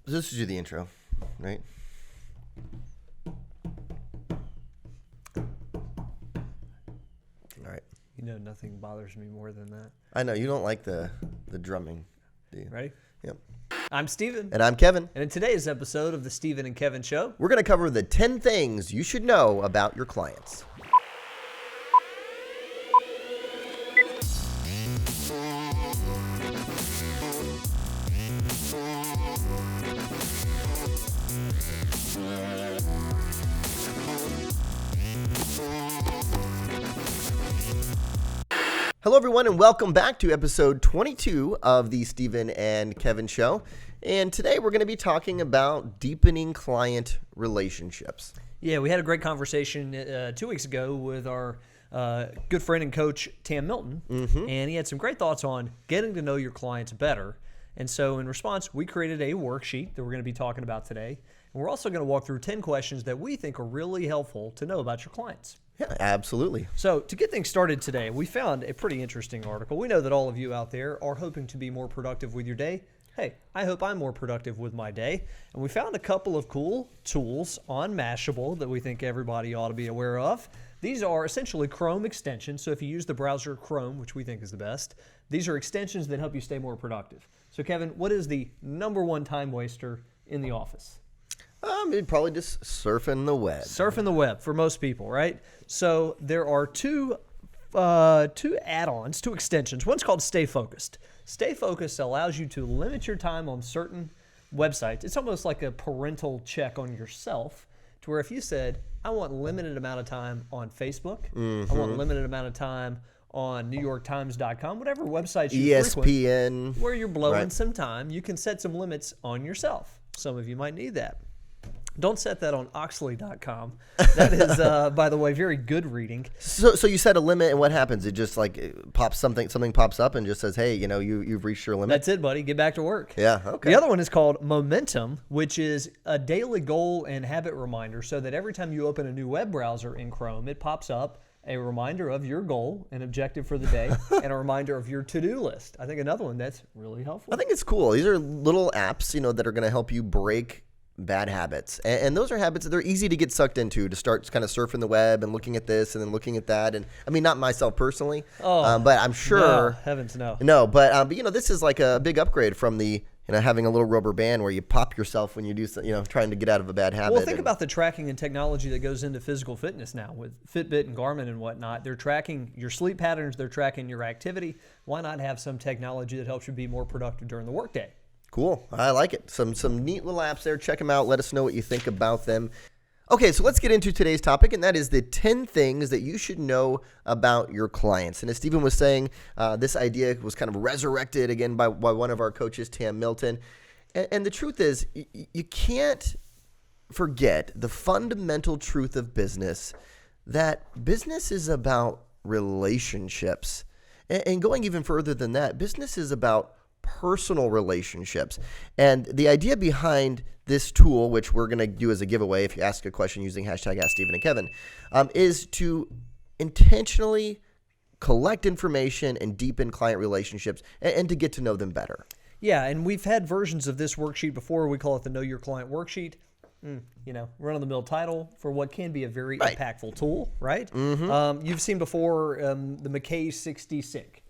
So this is the intro, right? All right. You know, nothing bothers me more than that. I know you don't like the drumming, do you? Ready? Yep. I'm Steven. And I'm Kevin. And in today's episode of the Steven and Kevin Show, We're going to cover the 10 things you should know about your clients. Hello, everyone, and welcome back to episode 22 of the Steven and Kevin Show. And today we're going to be talking about deepening client relationships. yeah, we had a great conversation 2 weeks ago with our good friend and coach, Tam Milton, and he had some great thoughts on getting to know your clients better. And so in response, we created a worksheet that we're going to be talking about today. And we're also going to walk through 10 questions that we think are really helpful to know about your clients. Yeah, absolutely. So to get things started today, we found a pretty interesting article. We know that all of you out there are hoping to be more productive with your day. Hey, I hope I'm more productive with my day. And we found a couple of cool tools on Mashable that we think everybody ought to be aware of. These are essentially Chrome extensions. So if you use the browser Chrome, which we think is the best, these are extensions that help you stay more productive. So Kevin, what is the number one time waster in the office? It'd probably just surfing the web. Surfing the web for most people, right? So there are two add-ons, two extensions. One's called Stay Focused. Stay Focused allows you to limit your time on certain websites. It's almost like a parental check on yourself, to where if you said, I want limited amount of time on Facebook, I want limited amount of time on NewYorkTimes.com, whatever websites you frequent, ESPN, where you're blowing right. some time, you can set some limits on yourself. Some of you might need that. Don't set that on Oxley.com. That is, by the way, very good reading. So you set a limit, and what happens? It just like it pops something pops up and just says, hey, you know, you've reached your limit. That's it, buddy. Get back to work. Yeah, okay. The other one is called Momentum, which is a daily goal and habit reminder, so that every time you open a new web browser in Chrome, it pops up a reminder of your goal and objective for the day and a reminder of your to-do list. I think another one that's really helpful. I think it's cool. These are little apps, you know, that are going to help you break bad habits. And those are habits that they're easy to get sucked into, to start kind of surfing the web and looking at this and then looking at that. And I mean, not myself personally, but I'm sure. No, heavens no. No, but you know, this is like a big upgrade from the, you know, having a little rubber band where you pop yourself when you do, you know, trying to get out of a bad habit. Well, think about the tracking and technology that goes into physical fitness now with Fitbit and Garmin and whatnot. They're tracking your sleep patterns. They're tracking your activity. Why not have some technology that helps you be more productive during the workday? Cool. I like it. Some neat little apps there. Check them out. Let us know what you think about them. Okay, so let's get into today's topic, and that is the 10 things that you should know about your clients. And as Steven was saying, this idea was kind of resurrected again by one of our coaches, Tam Milton. And the truth is, you can't forget the fundamental truth of business, that business is about relationships. And going even further than that, business is about personal relationships. And the idea behind this tool, which we're going to do as a giveaway if you ask a question using hashtag #AskStevenandKevin, is to intentionally collect information and deepen client relationships and to get to know them better. Yeah, and we've had versions of this worksheet before. We call it the Know Your Client Worksheet. You know, run-of-the-mill title for what can be a very impactful tool, right? You've seen before the McKay 66.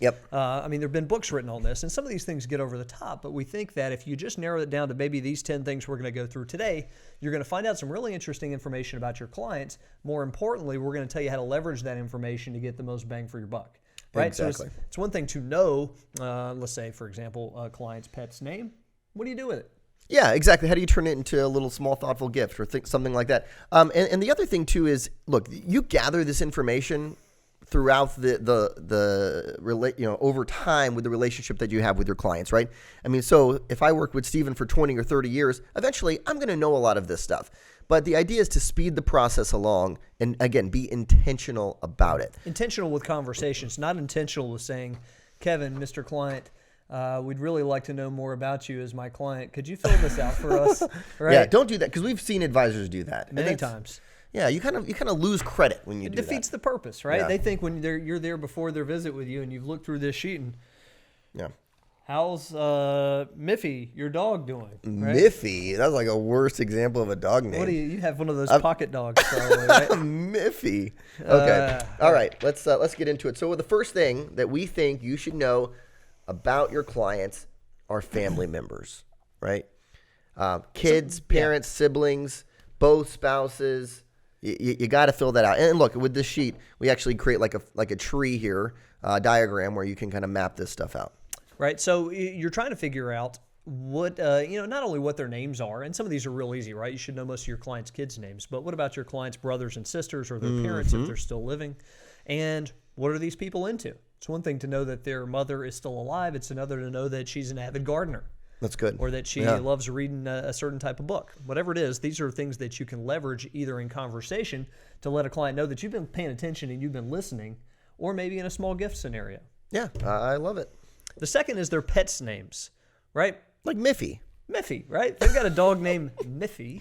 Yep. I mean, there have been books written on this, and some of these things get over the top, but we think that if you just narrow it down to maybe these 10 things we're going to go through today, you're going to find out some really interesting information about your clients. More importantly, we're going to tell you how to leverage that information to get the most bang for your buck. Right? Exactly. So it's one thing to know, let's say, for example, a client's pet's name. What do you do with it? Yeah, exactly. How do you turn it into a little small, thoughtful gift or something like that? And the other thing, too, is, look, you gather this information throughout over time with the relationship that you have with your clients, right? I mean, so if I work with Steven for 20 or 30 years, eventually I'm going to know a lot of this stuff. But the idea is to speed the process along and, again, be intentional about it. Intentional with conversations, not intentional with saying, Kevin, Mr. Client, we'd really like to know more about you as my client. Could you fill this out for us? Right? Yeah, don't do that, because we've seen advisors do that. Many times. Yeah, you kind of lose credit when you do that. It defeats the purpose, right? Yeah. They think when you're there before their visit with you and you've looked through this sheet and, yeah, how's Miffy, your dog, doing? Right? Miffy. That's like a worse example of a dog name. What do you have one of those pocket dogs, probably, right? Miffy. Okay. All right. Let's get into it. So the first thing that we think you should know about your clients are family members, right? Kids, parents, siblings, both spouses. You got to fill that out. And look, with this sheet, we actually create like a tree here, diagram where you can kind of map this stuff out. Right. So you're trying to figure out what, not only what their names are, and some of these are real easy, right? You should know most of your clients' kids' names, but what about your clients' brothers and sisters or their parents if they're still living? And what are these people into? It's one thing to know that their mother is still alive. It's another to know that she's an avid gardener. That's good. Or that she loves reading a certain type of book. Whatever it is, these are things that you can leverage either in conversation to let a client know that you've been paying attention and you've been listening, or maybe in a small gift scenario. Yeah, I love it. The second is their pets' names, right? Like Miffy. Miffy, right? They've got a dog named Miffy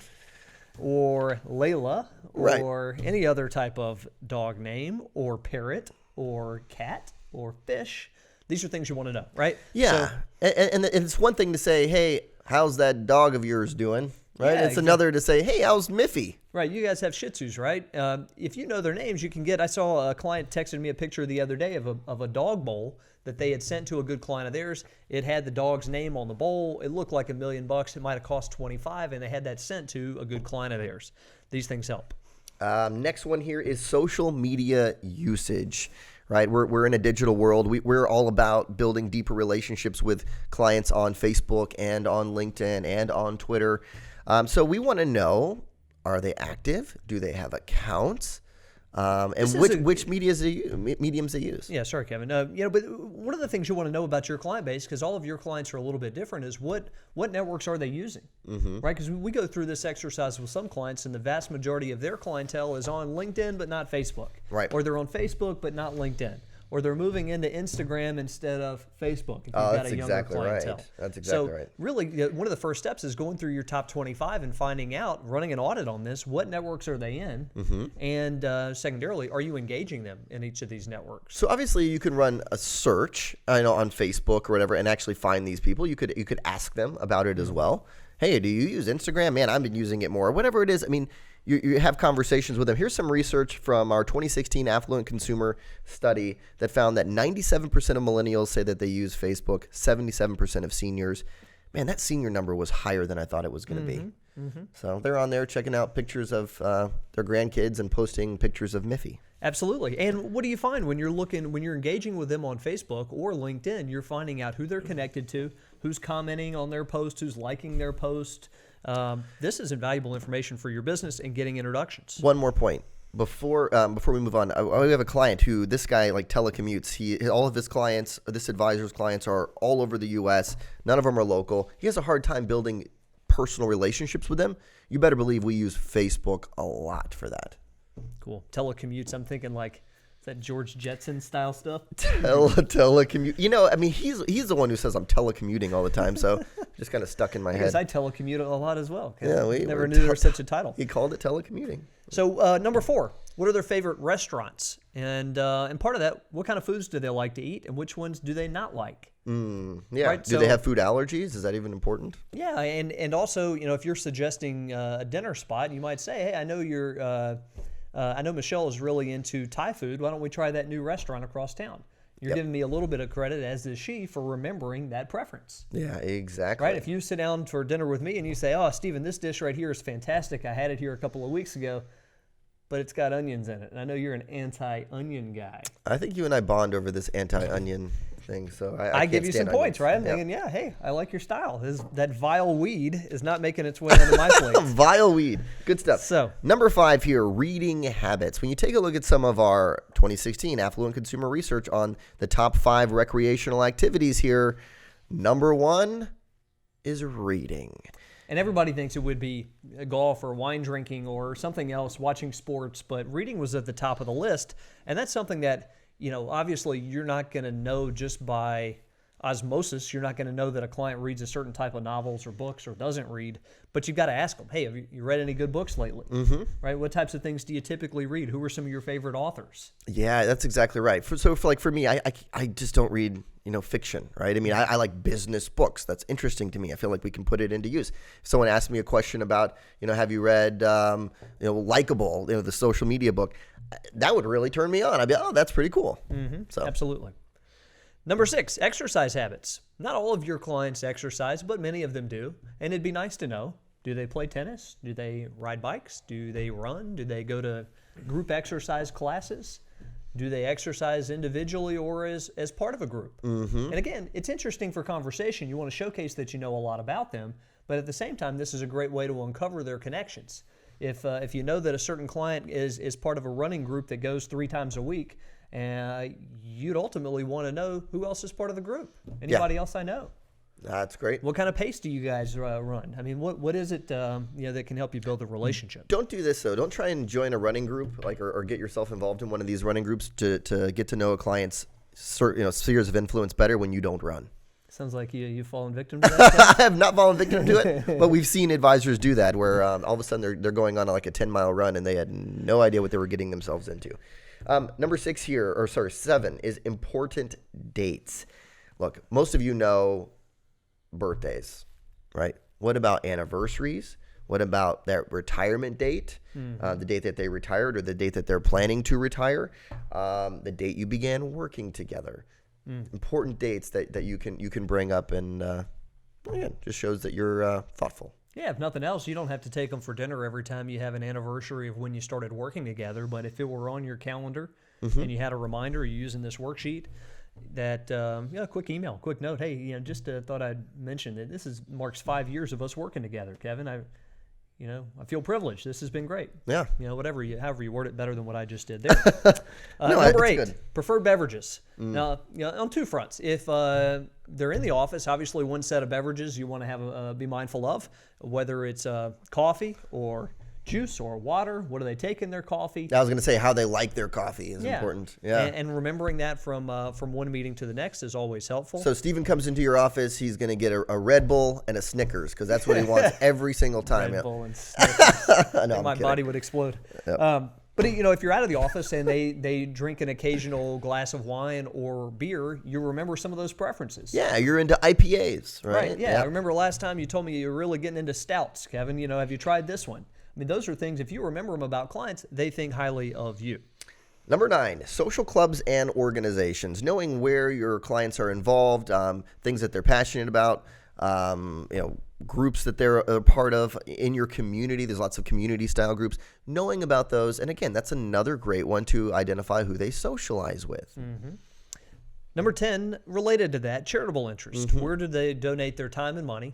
or Layla or any other type of dog name or parrot or cat or fish. These are things you want to know, right? Yeah. So, and it's one thing to say, hey, how's that dog of yours doing? Right? Yeah, It's another to say, hey, how's Miffy? Right. You guys have Shih Tzus, right? If you know their names, you can get. I saw a client texted me a picture the other day of a dog bowl that they had sent to a good client of theirs. It had the dog's name on the bowl. It looked like $1 million. It might have cost $25,000, and they had that sent to a good client of theirs. These things help. Next one here is social media usage. Right, we're in a digital world. We're all about building deeper relationships with clients on Facebook and on LinkedIn and on Twitter. So we want to know: are they active? Do they have accounts? And which mediums they use? Yeah, sorry, Kevin. But one of the things you want to know about your client base, because all of your clients are a little bit different, is what networks are they using, right? Because we go through this exercise with some clients, and the vast majority of their clientele is on LinkedIn but not Facebook, right? Or they're on Facebook but not LinkedIn, or they're moving into Instagram instead of Facebook. If you've got that's a younger exactly clientele. Right. That's exactly right. So really, one of the first steps is going through your top 25 and finding out, running an audit on this, what networks are they in, and secondarily, are you engaging them in each of these networks? So obviously, you can run a search, on Facebook or whatever, and actually find these people. You could ask them about it as well. Hey, do you use Instagram? Man, I've been using it more. Whatever it is, I mean, you have conversations with them. Here's some research from our 2016 Affluent Consumer Study that found that 97% of millennials say that they use Facebook, 77% of seniors. Man, that senior number was higher than I thought it was going to be. So they're on there checking out pictures of their grandkids and posting pictures of Miffy. Absolutely. And what do you find when you're engaging with them on Facebook or LinkedIn? You're finding out who they're connected to, who's commenting on their post, who's liking their post. This is invaluable information for your business and getting introductions. One more point before we move on. We have a client who, this guy like telecommutes. All of his clients, this advisor's clients, are all over the U.S. None of them are local. He has a hard time building personal relationships with them. You better believe we use Facebook a lot for that. Cool. Telecommutes. I'm thinking like, is that George Jetson style stuff? Telecommute. He's the one who says I'm telecommuting all the time, so just kind of stuck in my head. Because I telecommute a lot as well. Yeah, we never knew there was such a title. He called it telecommuting. So number 4, what are their favorite restaurants? And part of that, what kind of foods do they like to eat, and which ones do they not like? Yeah. Right? Do they have food allergies? Is that even important? Yeah, and also, if you're suggesting a dinner spot, you might say, hey, I know Michelle is really into Thai food. Why don't we try that new restaurant across town? You're giving me a little bit of credit, as is she, for remembering that preference. Yeah, exactly. Right? If you sit down for dinner with me and you say, oh, Stephen, this dish right here is fantastic. I had it here a couple of weeks ago, but it's got onions in it. And I know you're an anti-onion guy. I think you and I bond over this anti-onion thing. So I give you some onions. points, right? I'm thinking, hey, I like your style. That vile weed is not making its way onto my plate. Vile weed. Good stuff. So, number 5 here, reading habits. When you take a look at some of our 2016 Affluent Consumer Research on the top 5 recreational activities here, number 1 is reading. And everybody thinks it would be golf or wine drinking or something else, watching sports, but reading was at the top of the list. And that's something that, obviously you're not going to know just by osmosis. You're not going to know that a client reads a certain type of novels or books or doesn't read, but you've got to ask them, hey, have you read any good books lately? Right? What types of things do you typically read? Who are some of your favorite authors? Yeah, that's exactly right. For me, I just don't read, fiction, right? I mean, I like business books. That's interesting to me. I feel like we can put it into use. If someone asks me a question about, have you read, Likeable, the social media book, that would really turn me on. I'd be, oh, that's pretty cool. So Absolutely. Number 6, exercise habits. Not all of your clients exercise, but many of them do. And it'd be nice to know, do they play tennis? Do they ride bikes? Do they run? Do they go to group exercise classes? Do they exercise individually or as part of a group? And again, it's interesting for conversation. You want to showcase that you know a lot about them, but at the same time, this is a great way to uncover their connections. If you know that a certain client is part of a running group that goes 3 times a week, you'd ultimately want to know who else is part of the group. Anybody else I know? That's great. What kind of pace do you guys run? I mean, what is it that can help you build a relationship? Don't do this though. Don't try and join a running group or get yourself involved in one of these running groups to get to know a client's spheres of influence better when you don't run. Sounds like you've fallen victim to that. I have not fallen victim to it, but we've seen advisors do that where all of a sudden they're going on like a 10-mile run and they had no idea what they were getting themselves into. Number 7 is important dates. Look, most of you know birthdays, right? What about anniversaries? What about that retirement date, the date that they retired or the date that they're planning to retire, the date you began working together? Important dates that you can bring up and again, just shows that you're thoughtful. Yeah, if nothing else, you don't have to take them for dinner every time you have an anniversary of when you started working together. But if it were on your calendar and you had a reminder, you're using this worksheet, that quick email, quick note. Hey, just thought I'd mention that this marks 5 years of us working together, Kevin. I feel privileged. This has been great. Yeah. However you word it better than what I just did there. Number 8, good. Preferred beverages. Now, on 2 fronts. If they're in the office, obviously one set of beverages you want to have be mindful of, whether it's coffee or juice or water. What do they take in their coffee? I was going to say how they like their coffee is important. Yeah. And remembering that from one meeting to the next is always helpful. So Stephen comes into your office, he's going to get a Red Bull and a Snickers because that's what he wants every single time. Red Bull and Snickers. No, my body would explode. Yep. But if you're out of the office and they drink an occasional glass of wine or beer, you remember some of those preferences. Yeah, you're into IPAs, right? Right. Yeah. I remember last time you told me you were really getting into stouts, Kevin. Have you tried this one? I mean, those are things, if you remember them about clients, they think highly of you. Number 9, social clubs and organizations. Knowing where your clients are involved, things that they're passionate about, groups that they're a part of in your community. There's lots of community-style groups. Knowing about those, and again, that's another great one to identify who they socialize with. Number 10, related to that, charitable interest. Where do they donate their time and money,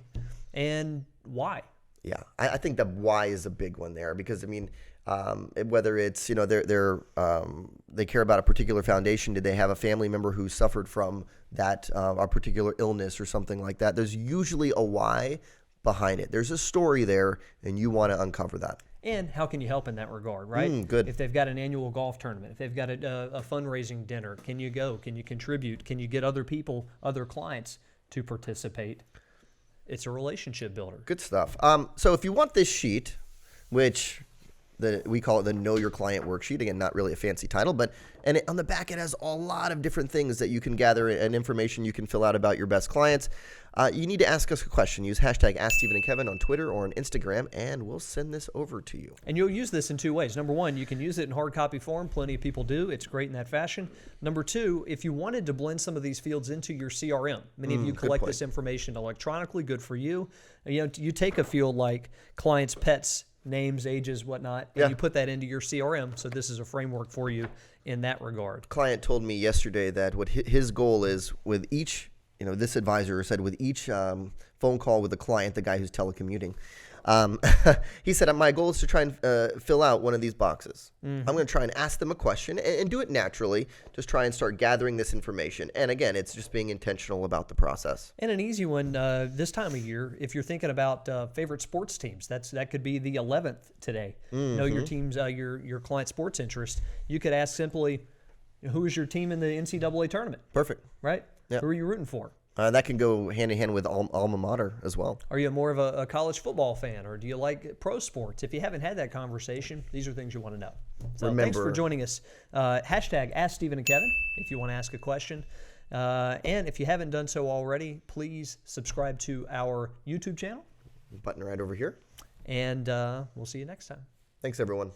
and why? Yeah, I think the why is a big one there because, I mean, whether it's, they care about a particular foundation, did they have a family member who suffered from that, a particular illness or something like that? There's usually a why behind it. There's a story there, and you want to uncover that. And how can you help in that regard, right? Good. If they've got an annual golf tournament, if they've got a fundraising dinner, can you go? Can you contribute? Can you get other people, other clients to participate? It's a relationship builder. Good stuff. So if you want this sheet, which we call it the Know Your Client worksheet, again, not really a fancy title, but on the back it has a lot of different things that you can gather and information you can fill out about your best clients. You need to ask us a question. Use hashtag AskStephenandKevin on Twitter or on Instagram, and we'll send this over to you. And you'll use this in 2 ways. Number 1, you can use it in hard copy form. Plenty of people do. It's great in that fashion. Number 2, if you wanted to blend some of these fields into your CRM, many of you collect this information electronically. Good for you. You take a field like clients, pets, names, ages, whatnot, and you put that into your CRM. So this is a framework for you in that regard. Client told me yesterday that what his goal is with each, this advisor said with each phone call with a client, the guy who's telecommuting, he said, my goal is to try and fill out one of these boxes. I'm going to try and ask them a question and do it naturally. Just try and start gathering this information. And again, it's just being intentional about the process. And an easy one this time of year, if you're thinking about favorite sports teams, that could be the 11th today. Know your team's, your client sports interest. You could ask simply, who is your team in the NCAA tournament? Perfect. Right? Yep. Who are you rooting for? That can go hand in hand with alma mater as well. Are you more of a college football fan, or do you like pro sports? If you haven't had that conversation, these are things you want to know. So thanks for joining us. Hashtag Ask Stephen and Kevin if you want to ask a question. And if you haven't done so already, please subscribe to our YouTube channel. Button right over here. And we'll see you next time. Thanks, everyone.